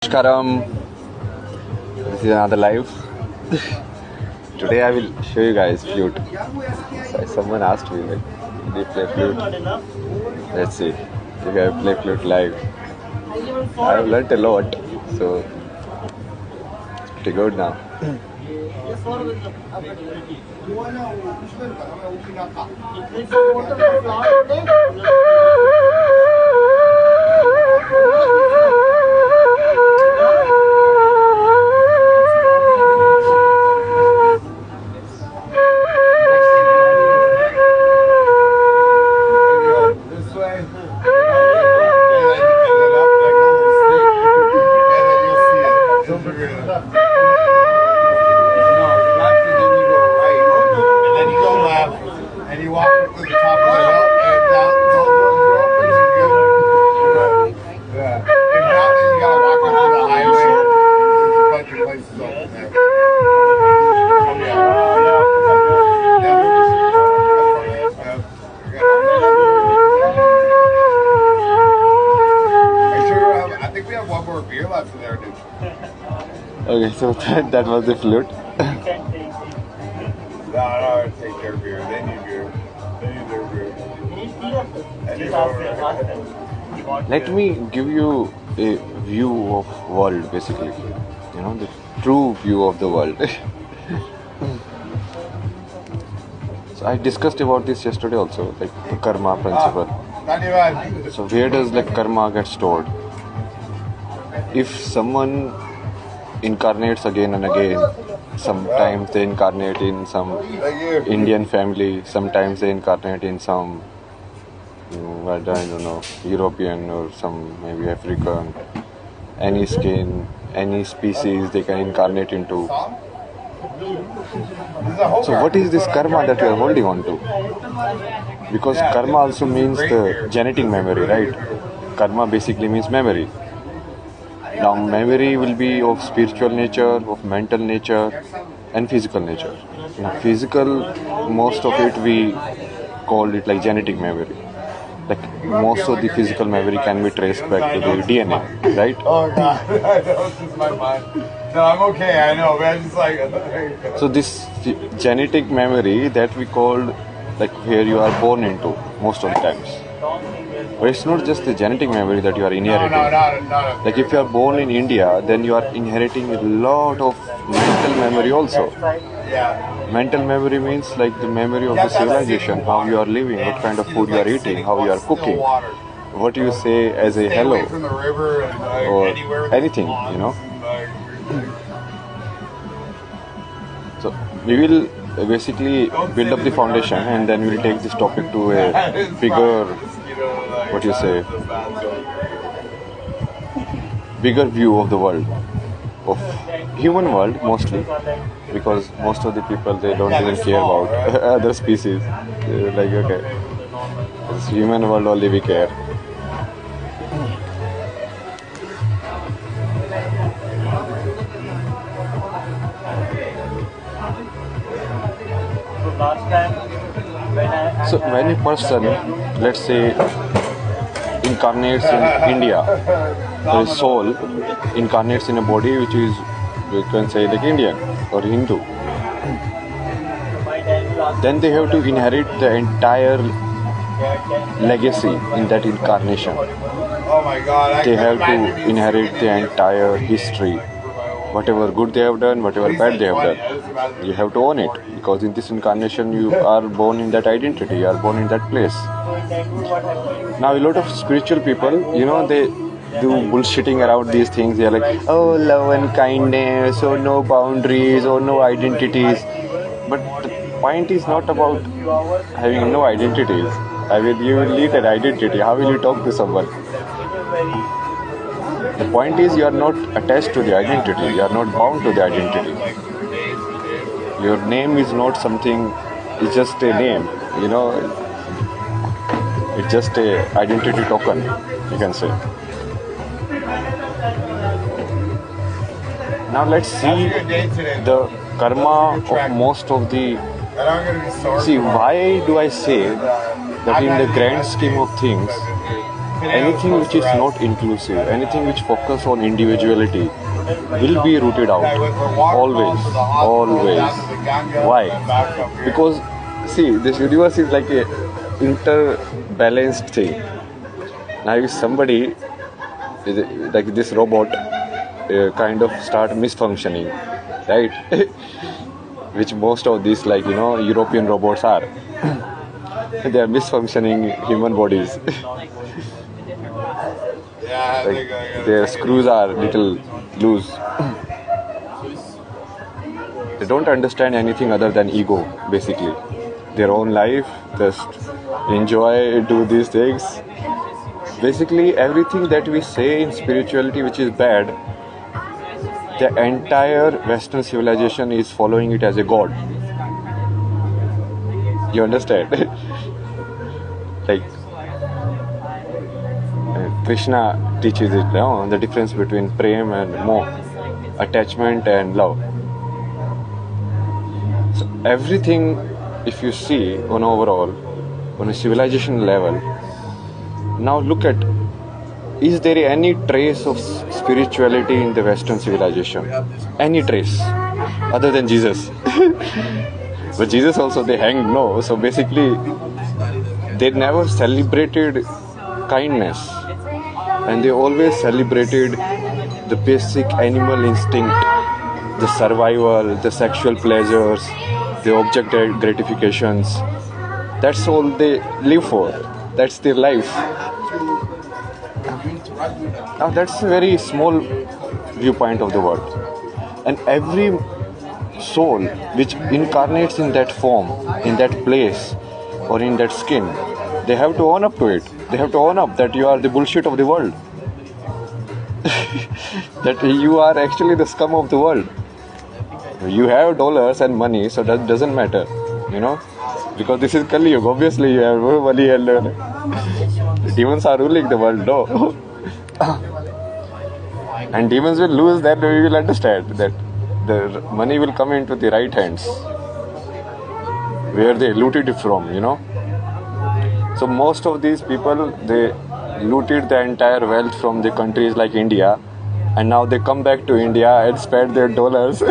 Namaskaram. This is another live. Today I will show you guys flute. Someone asked me like, do you play flute? Let's see if I play flute live. I have learnt a lot, so it's pretty good now. Okay, so that was the flute. No, take their beer. They need beer. They need their beer. Let me give you a view of world, basically. You know, the true view of the world. So I discussed about this yesterday also, like the karma principle. So where does like karma get stored? If someone incarnates again and again, sometimes they incarnate in some Indian family, sometimes they incarnate in some I don't know, European or some maybe African, any skin, any species they can incarnate into. So what is this karma that we are holding on to? Because karma also means the genetic memory, right? Karma basically means memory. Now memory will be of spiritual nature, of mental nature and physical nature. In physical, most of it we call it like genetic memory. Like most of the physical memory can be traced back to the DNA, right? Oh God, that was just my mind. No, I'm okay, I know, man. Just like so this genetic memory that we call like where you are born into most of the times. But it's not just the genetic memory that you are inheriting. No. Like if you are born in India, then you are inheriting a lot of mental memory also. Yeah. Mental memory means like the memory of the civilization, how you are living, what kind of food you are eating, how you are cooking, what you say as a hello, or anything, you know. So we will basically build up the foundation and then we will take this topic to a bigger, what you say, bigger view of the world, of human world mostly, because most of the people they don't even care about other species. They're like, okay, it's human world only we care. So when a person, let's say, incarnates in India, the soul incarnates in a body which is, we can say, like Indian or Hindu, then they have to inherit the entire legacy in that incarnation. Oh my God. They have to inherit the entire history. Whatever good they have done, whatever bad they have done, you have to own it, because in this incarnation you are born in that identity, you are born in that place. Now a lot of spiritual people, you know, they do bullshitting around these things. They are like, oh, love and kindness, or no boundaries, or no identities. But the point is not about having no identities. I mean, you will need an identity. How will you talk to someone? The point is, you are not attached to the identity, you are not bound to the identity. Your name is not something, it's just a name, you know, it's just a identity token, you can say. Now let's see the karma of most of the... See, why do I say that in the grand scheme of things, anything which is not inclusive, anything which focus on individuality will be rooted out. Always. Always. Why? Because see, this universe is like a interbalanced thing. Now if somebody like this robot kind of start misfunctioning, right? Which most of these European robots are. They are misfunctioning human bodies. Yeah, Like their screws are little loose. They don't understand anything other than ego, basically. Their own life, just enjoy, do these things. Basically, everything that we say in spirituality which is bad, the entire Western civilization is following it as a god. You understand? Like Krishna teaches it, the difference between prem and moh, attachment and love. So everything, if you see on overall, on a civilization level, now look at, is there any trace of spirituality in the Western civilization? Any trace? Other than Jesus. But Jesus also they hanged, no. So basically, they never celebrated kindness. And they always celebrated the basic animal instinct, the survival, the sexual pleasures, the object gratifications. That's all they live for. That's their life. Now that's a very small viewpoint of the world. And every soul which incarnates in that form, in that place, or in that skin, they have to own up to it. They have to own up that you are the bullshit of the world. That you are actually the scum of the world. You have dollars and money, so that doesn't matter, because this is Kali Yuga. Obviously, you have money and demons are ruling the world, no? And demons will lose, then we will understand that the money will come into the right hands, where they looted it from, So most of these people, they looted the entire wealth from the countries like India, and now they come back to India and spend their dollars.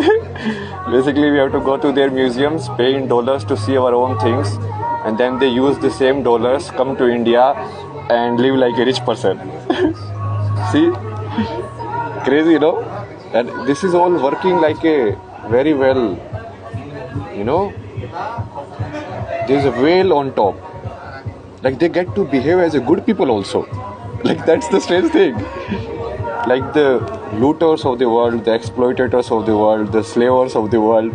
Basically, we have to go to their museums, pay in dollars to see our own things, and then they use the same dollars, come to India and live like a rich person. See? Crazy, And this is all working like a very well, there's a whale on top. Like they get to behave as a good people also. Like that's the strange thing. Like the looters of the world, the exploitators of the world, the slavers of the world,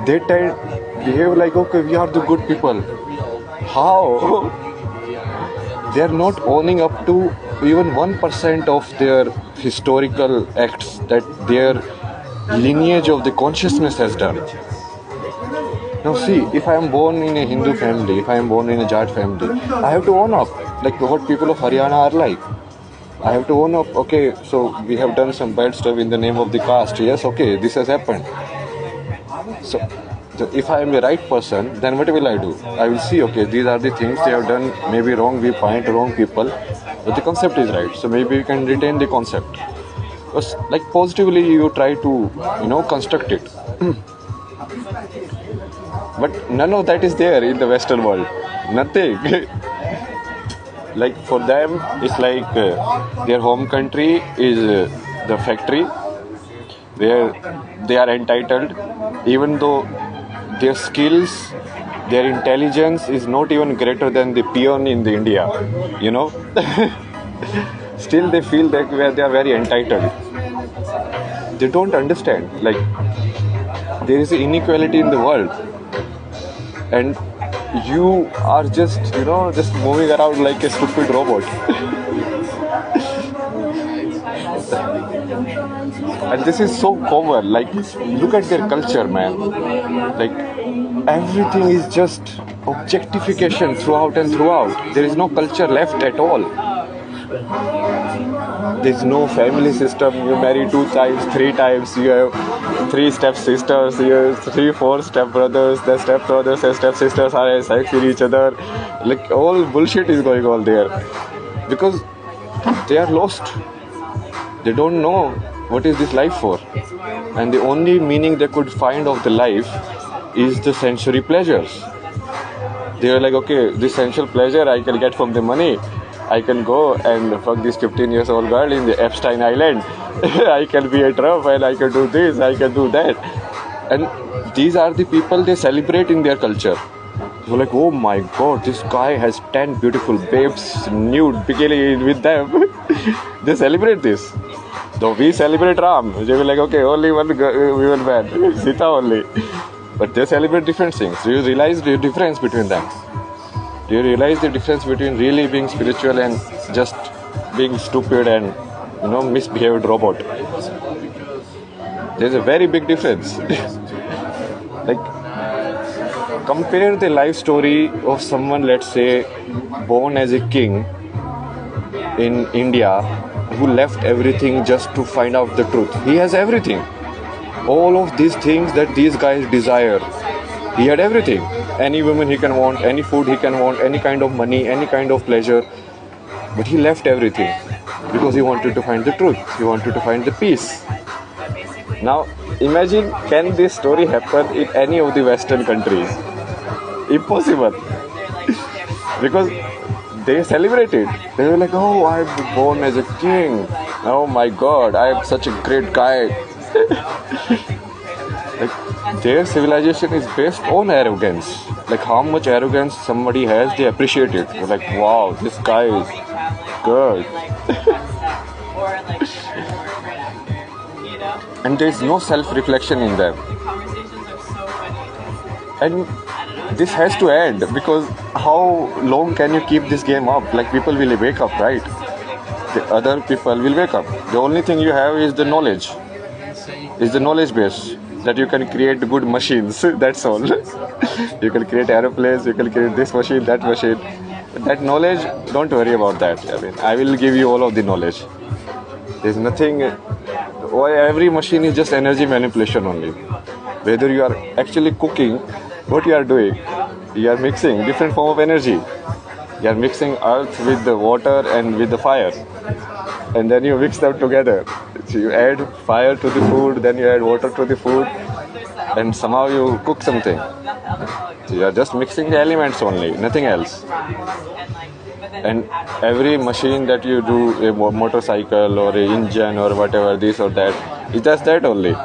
they behave like, okay, we are the good people. How? They are not owning up to even 1% of their historical acts that their lineage of the consciousness has done. Now see, if I am born in a Hindu family, if I am born in a Jat family, I have to own up, like what people of Haryana are like. I have to own up, okay, so we have done some bad stuff in the name of the caste. Yes, okay, this has happened. So if I am the right person, then what will I do? I will see, okay, these are the things they have done, maybe wrong viewpoint, wrong people, but the concept is right. So maybe you can retain the concept. Because like positively you try to, construct it. But none of that is there in the Western world. Nothing. Like for them, it's like their home country is the factory where they are entitled, even though their skills, their intelligence is not even greater than the peon in the India, Still they feel that they are very entitled. They don't understand, like there is inequality in the world, and you are just moving around like a stupid robot. And this is so common. Like look at their culture, man. Like everything is just objectification throughout and throughout. There is no culture left at all. There is no family system. You marry 2 times, 3 times. You have 3 step sisters. You have 3, 4 step brothers. The step brothers and step sisters are sex with each other. Like all bullshit is going on there, because they are lost. They don't know what is this life for. And the only meaning they could find of the life is the sensory pleasures. They were like, okay, this sensual pleasure I can get from the money. I can go and fuck this 15 years old girl in the Epstein Island. I can be a Trump and I can do this, I can do that. And these are the people they celebrate in their culture. You're like, oh my god, this guy has 10 beautiful babes nude bikini with them. They celebrate this. Though we celebrate Ram, they were like, okay, only one woman man, Sita only. But they celebrate different things. Do you realize the difference between them? Do you realize the difference between really being spiritual and just being stupid and misbehaved robot? There's a very big difference. Like, compare the life story of someone, let's say, born as a king in India, who left everything just to find out the truth. He has everything. All of these things that these guys desire. He had everything. Any woman he can want, any food he can want, any kind of money, any kind of pleasure. But he left everything because he wanted to find the truth. He wanted to find the peace. Now, imagine, can this story happen in any of the Western countries? Impossible. Because they celebrated. They were like, oh, I'm born as a king. Oh my god, I am such a great guy. Like, their civilization is based on arrogance. Like, how much arrogance somebody has, they appreciate it. They're like, wow, this guy is good. And there is no self-reflection in them. And this has to end, because how long can you keep this game up? Like, people will wake up, right? The other people will wake up. The only thing you have is the knowledge. Is the knowledge base that you can create good machines. That's all. You can create aeroplanes, you can create this machine, that machine. That knowledge, don't worry about that. I mean, I will give you all of the knowledge. There's nothing. Every machine is just energy manipulation only. Whether you are actually cooking, what you are doing, you are mixing different form of energy. You are mixing earth with the water and with the fire, and then you mix them together. So you add fire to the food, then you add water to the food, and somehow you cook something. So you are just mixing the elements only, nothing else. And every machine that you do, a motorcycle or an engine or whatever, this or that, it does that only.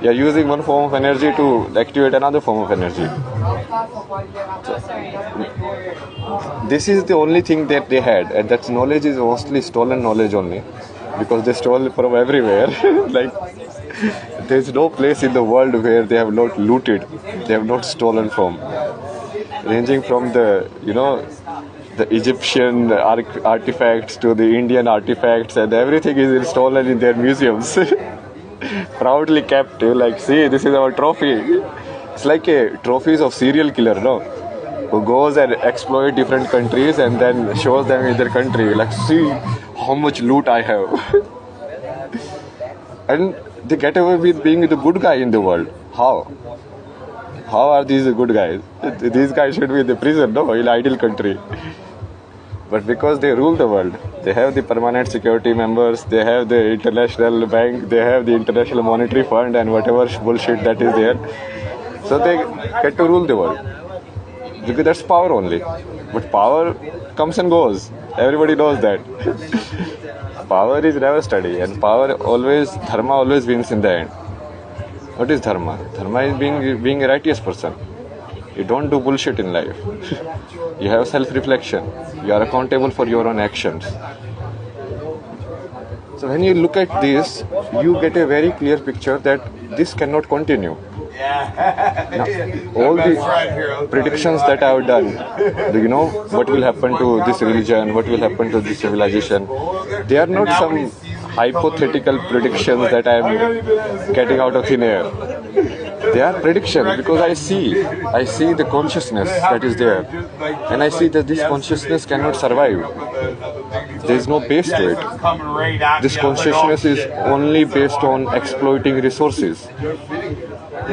You are using one form of energy to activate another form of energy. So, this is the only thing that they had, and that knowledge is mostly stolen knowledge only, because they stole from everywhere. Like, there is no place in the world where they have not looted, they have not stolen from. Ranging from the Egyptian artifacts to the Indian artifacts, and everything is stolen in their museums. Proudly kept, like, see, this is our trophy. It's like a trophies of serial killer, no? Who goes and exploit different countries and then shows them in their country, like, see how much loot I have. And they get away with being the good guy in the world. How? How are these good guys? These guys should be in the prison, no? In ideal country. But because they rule the world, they have the permanent security members, they have the international bank, they have the international monetary fund and whatever bullshit that is there. So they get to rule the world. Because that's power only. But power comes and goes. Everybody knows that. Power is never steady, and dharma always wins in the end. What is dharma? Dharma is being a righteous person. You don't do bullshit in life. You have self-reflection. You are accountable for your own actions. So when you look at this, you get a very clear picture that this cannot continue. Now, all the predictions that I have done, what will happen to this religion, what will happen to this civilization, they are not some hypothetical predictions that I am getting out of thin air. They are predictions because I see the consciousness that is there, and I see that this consciousness cannot survive. There is no base to it. This consciousness is only based on exploiting resources.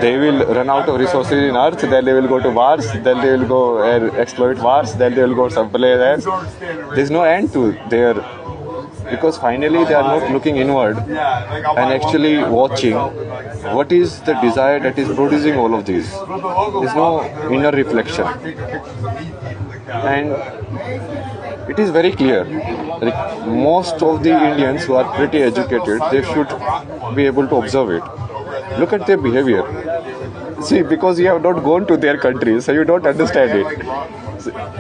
They will run out of resources in Earth, then they will go to Mars, then they will go and exploit Mars, then they will go someplace else. There is no end to their because finally they are not looking inward and actually watching what is the desire that is producing all of this. There's no inner reflection, and it is very clear. Like most of the Indians who are pretty educated, they should be able to observe it. Look at their behavior. See, because you have not gone to their countries, so you don't understand it.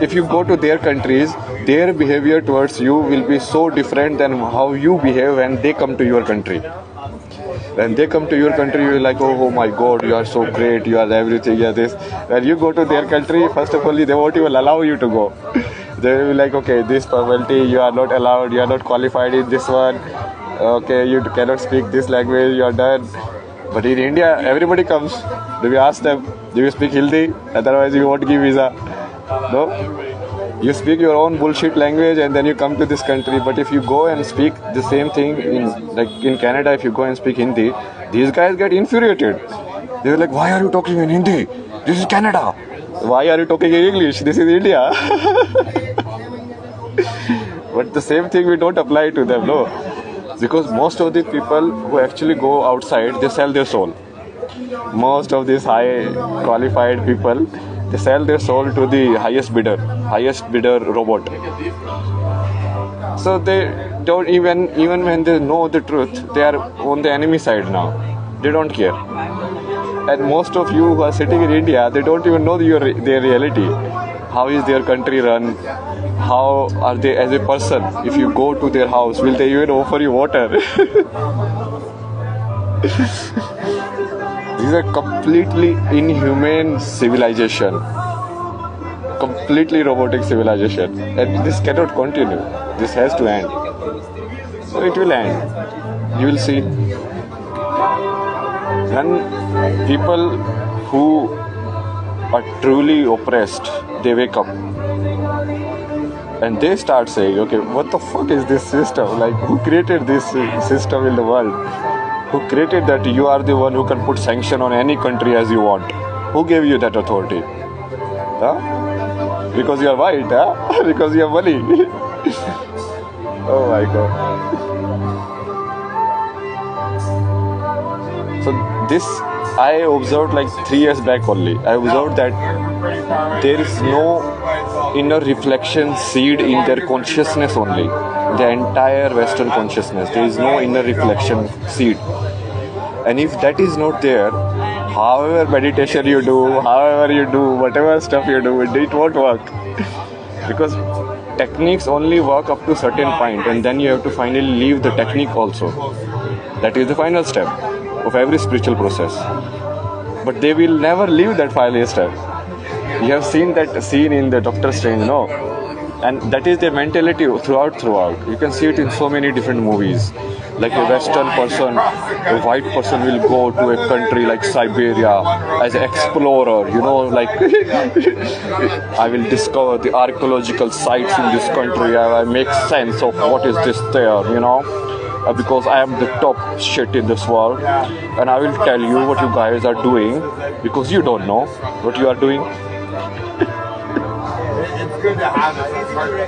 If you go to their countries, their behavior towards you will be so different than how you behave when they come to your country. When they come to your country, you're like, oh my God, you are so great, you are everything, you are this. When you go to their country, first of all, they won't even allow you to go. They will be like, okay, this formality, you are not allowed, you are not qualified in this one. Okay, you cannot speak this language, you are done. But in India, everybody comes. Do we ask them, do you speak Hindi? Otherwise, you won't give visa. No? You speak your own bullshit language and then you come to this country. But if you go and speak the same thing in Canada, if you go and speak Hindi, these guys get infuriated. They're like, why are you talking in Hindi? This is Canada. Why are you talking in English? This is India. But the same thing we don't apply to them, no? Because most of the people who actually go outside, they sell their soul. Most of these high qualified people, they sell their soul to the highest bidder robot. So they don't even when they know the truth, they are on the enemy side now. They don't care. And most of you who are sitting in India, they don't even know their reality. How is their country run? How are they as a person? If you go to their house, will they even offer you water? This is a completely inhumane civilization. Completely robotic civilization. And this cannot continue. This has to end. So it will end. You will see. When people who are truly oppressed, they wake up. And they start saying, okay, what the fuck is this system? Like, who created this system in the world? Who created that you are the one who can put sanction on any country as you want? Who gave you that authority? Huh? Because you are white, huh? Because you have money. Oh my God. So this, I observed like 3 years back only. I observed that there is no inner reflection seed in their consciousness only. The entire Western consciousness, there is no inner reflection seed. And if that is not there, however meditation you do, whatever stuff you do, it won't work. Because techniques only work up to a certain point, and then you have to finally leave the technique also. That is the final step of every spiritual process. But they will never leave that final step. You have seen that scene in the Doctor Strange, no? And that is their mentality throughout. You can see it in so many different movies. Like a Western person, a white person will go to a country like Siberia as an explorer, like I will discover the archaeological sites in this country. I make sense of what is this there, because I am the top shit in this world, and I will tell you what you guys are doing because you don't know what you are doing.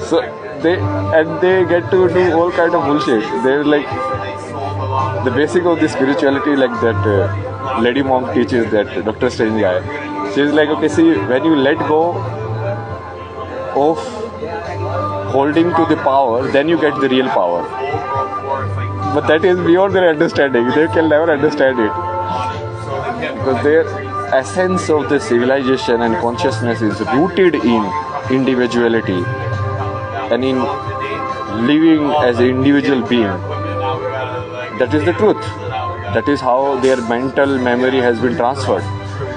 So they get to do all kind of bullshit. They're like the basic of the spirituality, like that lady monk teaches, that Doctor Strange guy. She's like, okay, see, when you let go of holding to the power, then you get the real power. But that is beyond their understanding. They can never understand it. Because their essence of the civilization and consciousness is rooted in individuality and in living as an individual being. That is the truth. That is how their mental memory has been transferred.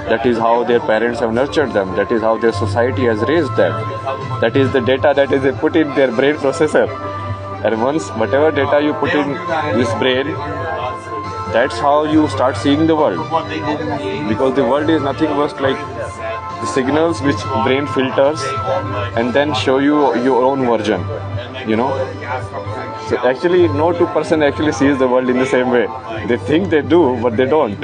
That is how their parents have nurtured them. That is how their society has raised them. That is the data that is put in their brain processor. And once whatever data you put in this brain, that's how you start seeing the world. Because the world is nothing but like the signals which brain filters and then show you your own version, So actually no two person actually sees the world in the same way. They think they do, but they don't.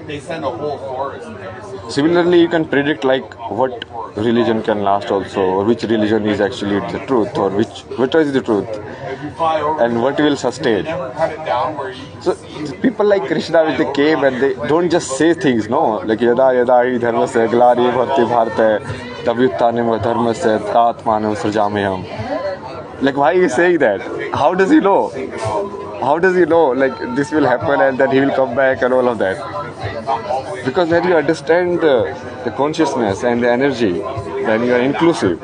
they send a whole forest every single Similarly, you can predict like what religion can last also, or which religion is actually the truth, or what is the truth, If you fly over and what will they sustain. never cut it down where you can So see people like Krishna, when they came and they don't just say things, no, like yada yada hi dharmasya glari bharti bharate tavyuttanim dharmasya tatmanam srajamyam. Like why is he saying that? How does he know? How does he know like this will happen and that he will come back and all of that? Because when you understand the consciousness and the energy, when you are inclusive,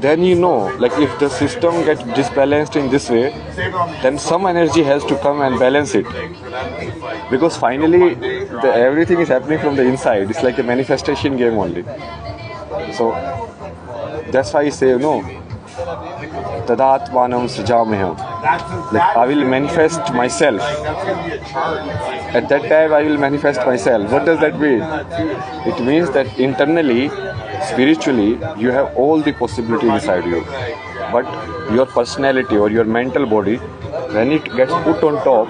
then you know like if the system gets disbalanced in this way, then some energy has to come and balance it. Because finally everything is happening from the inside. It's like a manifestation game only. So that's why I say no. Tadatmanam srajamyam. Like I will manifest myself. that's gonna be a charge. Like, At that time, I will manifest myself. What does that mean? It means that internally, spiritually, you have all the possibility inside you. But your personality or your mental body, when it gets put on top,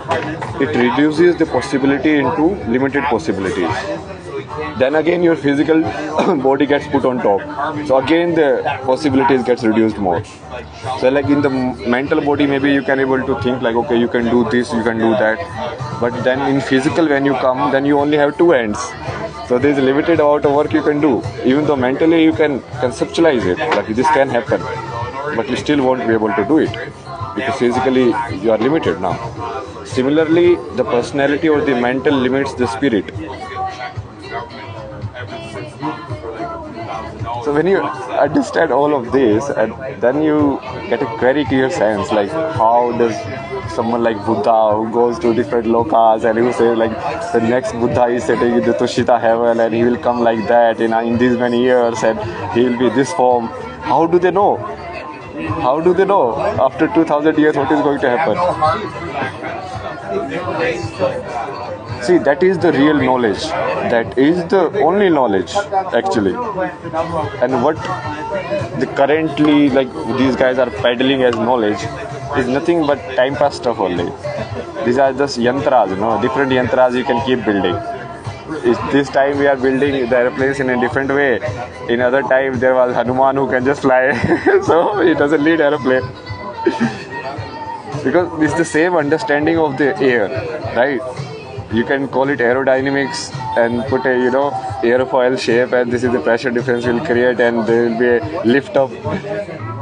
it reduces the possibility into limited possibilities. Then again, your physical body gets put on top. So again, the possibilities gets reduced more. So like in the mental body, maybe you can able to think like, okay, you can do this, you can do that. But then in physical, when you come, then you only have two ends. So there is a limited amount of work you can do. Even though mentally you can conceptualize it, like this can happen, but you still won't be able to do it because physically you are limited now. Similarly, the personality or the mental limits the spirit. So when you understand all of this, and then you get a very clear sense like how does someone like Buddha who goes to different lokas and who says like the next Buddha is sitting in the Tushita heaven and he will come like that in these many years and he will be this form. How do they know? How do they know after 2000 years what is going to happen? See, that is the real knowledge. That is the only knowledge, actually. And what the currently like these guys are peddling as knowledge is nothing but time pass stuff only. These are just yantras, different yantras you can keep building. This time we are building the airplanes in a different way. In other time there was Hanuman who can just fly, so he doesn't need airplane. Because it's the same understanding of the air, right? You can call it aerodynamics and put a aerofoil shape and this is the pressure difference will create and there will be a lift up.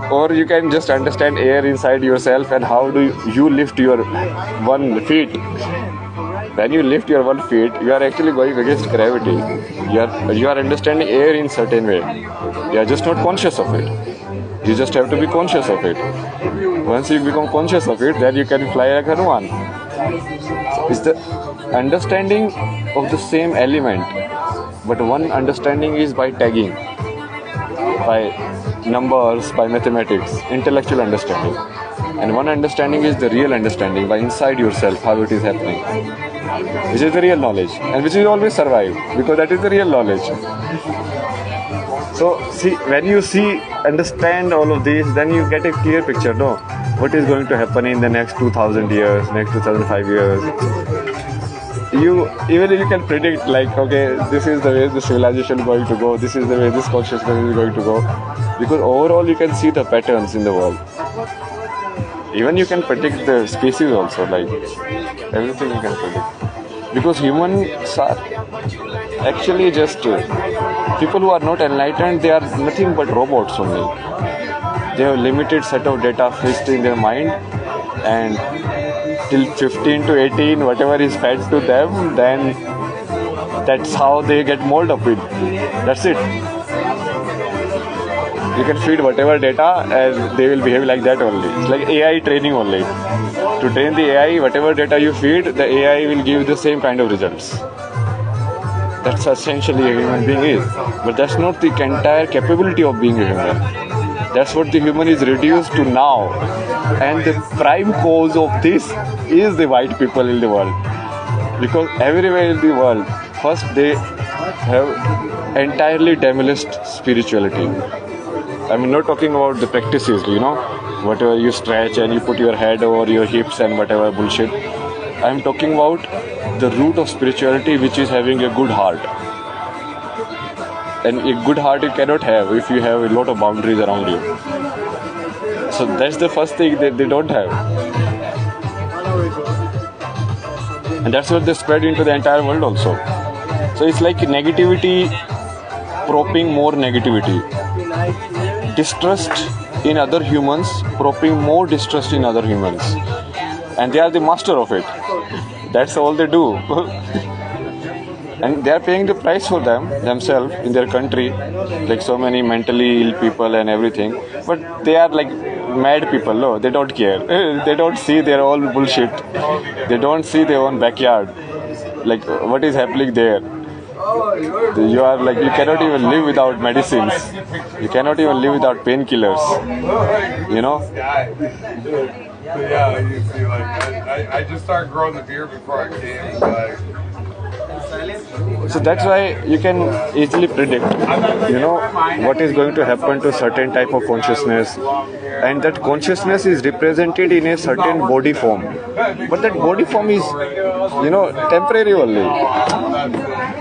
Or you can just understand air inside yourself and how do you lift your 1 feet. When you lift your 1 feet, you are actually going against gravity. You are understanding air in certain way. You are just not conscious of it. You just have to be conscious of it. Once you become conscious of it, then you can fly like Hanuman. So it's the understanding of the same element, but one understanding is by tagging, by numbers, by mathematics, intellectual understanding. And one understanding is the real understanding by inside yourself, how it is happening, which is the real knowledge and which will always survive because that is the real knowledge. So see, when you understand all of this, then you get a clear picture, what is going to happen in the next 2000 years, next 2005 years. You can predict like, okay, this is the way the civilization is going to go, this is the way this consciousness is going to go, because overall you can see the patterns in the world. Even you can predict the species also, like everything you can predict. Because humans are actually just people who are not enlightened. They are nothing but robots only. They have limited set of data fixed in their mind, and till 15 to 18, whatever is fed to them, then that's how they get molded up with. That's it. You can feed whatever data and they will behave like that only. It's like AI training only. To train the AI, whatever data you feed, the AI will give the same kind of results. That's essentially a human being is. But that's not the entire capability of being a human. That's what the human is reduced to now. And the prime cause of this is the white people in the world. Because everywhere in the world, first they have entirely demolished spirituality. I'm not talking about the practices, whatever you stretch and you put your head over your hips and whatever bullshit. I'm talking about the root of spirituality, which is having a good heart. And a good heart you cannot have if you have a lot of boundaries around you. So that's the first thing that they don't have. And that's what they spread into the entire world also. So it's like negativity propping more negativity. Distrust in other humans propping more distrust in other humans. And they are the master of it. That's all they do. And they are paying the price for themselves in their country, like so many mentally ill people and everything. But they are like mad people, no? They don't care. They don't see their own bullshit. They don't see their own backyard. Like what is happening there. You are like, you cannot even live without medicines. You cannot even live without painkillers. You know? Yeah, you see, like, I just started growing the beard before I came, like... So that's why you can easily predict, you know, what is going to happen to certain type of consciousness, and that consciousness is represented in a certain body form. But that body form is, you know, temporary only.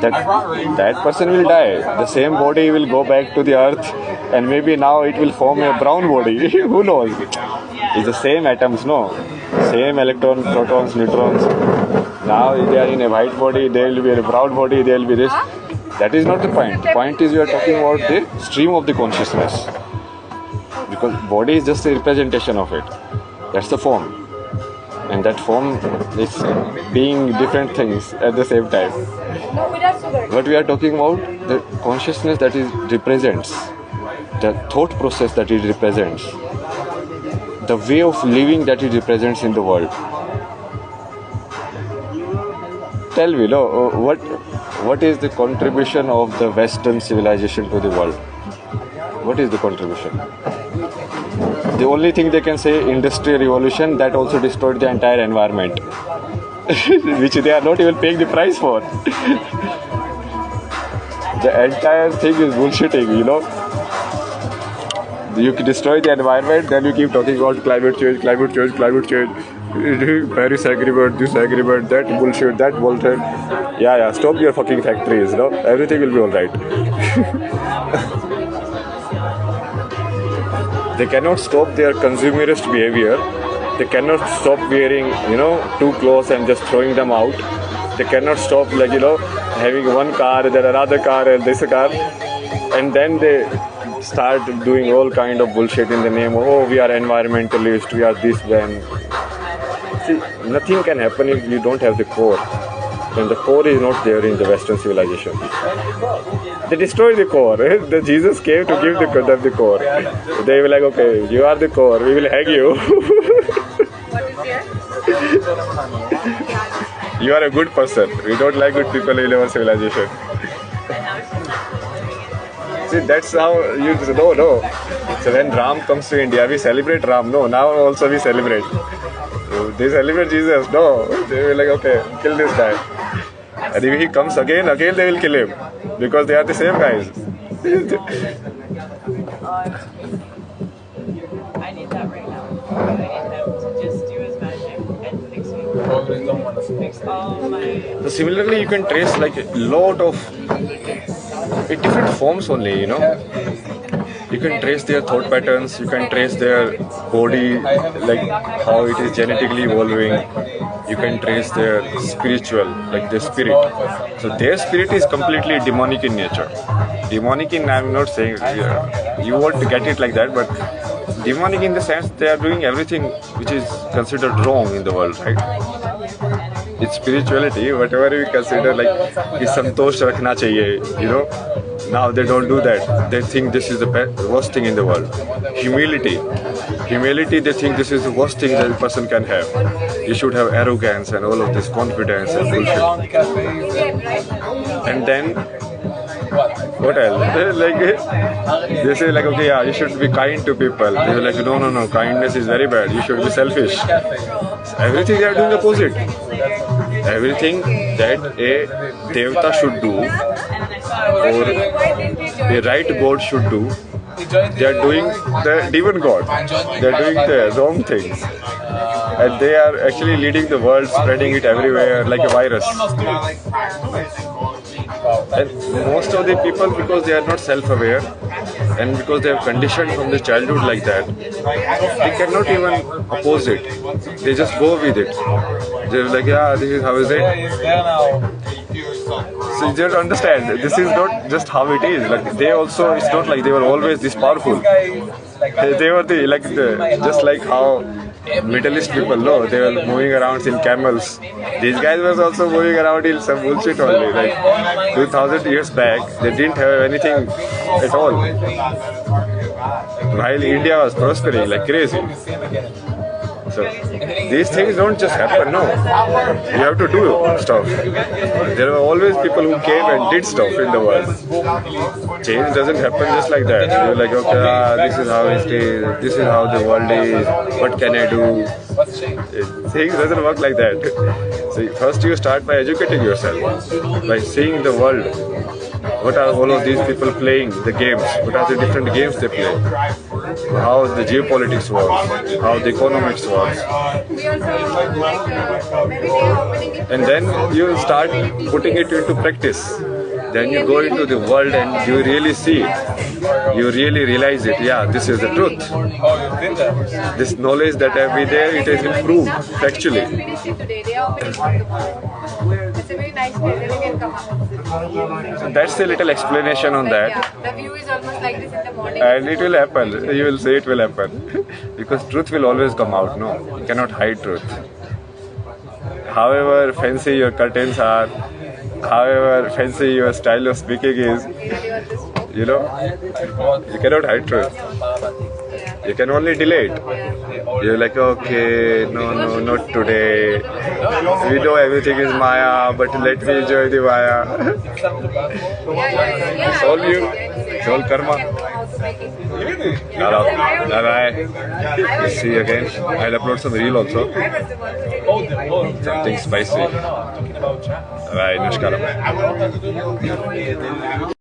That person will die. The same body will go back to the earth, and maybe now it will form a brown body. Who knows? It's the same atoms, no? Same electrons, protons, neutrons. Now they are in a white body, there will be a brown body, there will be this. That is not the point. The point is we are talking about the stream of the consciousness. Because body is just a representation of it. That's the form. And that form is being different things at the same time. What we are talking about, the consciousness that it represents, the thought process that it represents, the way of living that it represents in the world. Tell me, no, what is the contribution of the Western civilization to the world? What is the contribution? The only thing they can say, industrial revolution, that also destroyed the entire environment, which they are not even paying the price for. The entire thing is bullshitting, you know. You can destroy the environment, then you keep talking about climate change. Paris agreement, this agreement, that bullshit, that bullshit. Yeah, stop your fucking factories, no? Everything will be alright. They cannot stop their consumerist behavior. They cannot stop wearing, you know, two clothes and just throwing them out. They cannot stop, like, you know, having one car, then another car, and this car. And then they start doing all kind of bullshit in the name of, oh, we are environmentalists, we are this, then. See, nothing can happen if you don't have the core. And the core is not there in the Western civilization. They destroyed the core. The Jesus came to give them the core. They were like, okay, you are the core, we will hang you. You are a good person. We don't like good people in our civilization. See, that's how you know, no. So when Ram comes to India, we celebrate Ram. No, now also we celebrate. They celebrate Jesus. No, they will like, okay, kill this guy. And if he comes again they will kill him. Because they are the same guys. I need that right now. I need him to just do his magic and fix all my... So similarly, you can trace like a lot of different forms only, you know. You can trace their thought patterns, you can trace their body, like how it is genetically evolving. You can trace their spiritual, like their spirit. So their spirit is completely demonic in nature. Demonic in, I'm not saying, you won't get it like that, but demonic in the sense they are doing everything which is considered wrong in the world, right? It's spirituality, whatever we consider like, ki santosh rakhna chahiye, you know. Now they don't do that. They think this is the worst thing in the world. Humility, they think this is the worst thing that a person can have. You should have arrogance and all of this confidence and bullshit. And then, what else? Like, they say like, okay, yeah, you should be kind to people. They are like, no, kindness is very bad. You should be selfish. Everything they are doing opposite. Everything that a devata should do, or a right God should do, they are doing the demon god. They are doing their own things. And they are actually leading the world, spreading it everywhere like a virus. And most of the people, because they are not self-aware and because they have conditioned from the childhood like that, they cannot even oppose it. They just go with it. They're like, yeah, this is how is it. So you don't understand. This is not just how it is. Like they also, it's not like they were always this powerful. They were just like how Middle East people know, they were moving around in camels. These guys were also moving around in some bullshit only. Like 2000 years back, they didn't have anything at all. While India was prospering like crazy. So these things don't just happen, no. You have to do stuff. There were always people who came and did stuff in the world. Change doesn't happen just like that. You're like, okay, this is how it is, this is how the world is, what can I do? Things doesn't work like that. So first you start by educating yourself, by seeing the world. What are all of these people playing, the games? What are the different games they play? How the geopolitics works, how the economics works. And then you start putting it into practice. Then you go into the world and you really see it. You really realize it. Yeah, this is the truth. This knowledge that every day it has been proved factually. It's a very nice place, you can come up. So that's a little explanation on that. Yeah, the view is almost like this in the morning. And it will happen. You will say it will happen. Because truth will always come out, no? You cannot hide truth. However fancy your curtains are, however fancy your style of speaking is, you know, you cannot hide truth. You can only delay it. You're like, okay, no, not today. We know everything is Maya, but let me enjoy the Maya. It's all you. It's all karma. Bye-bye. We'll see you again. I'll upload some reel also. Something spicy. Bye, Namaskaram.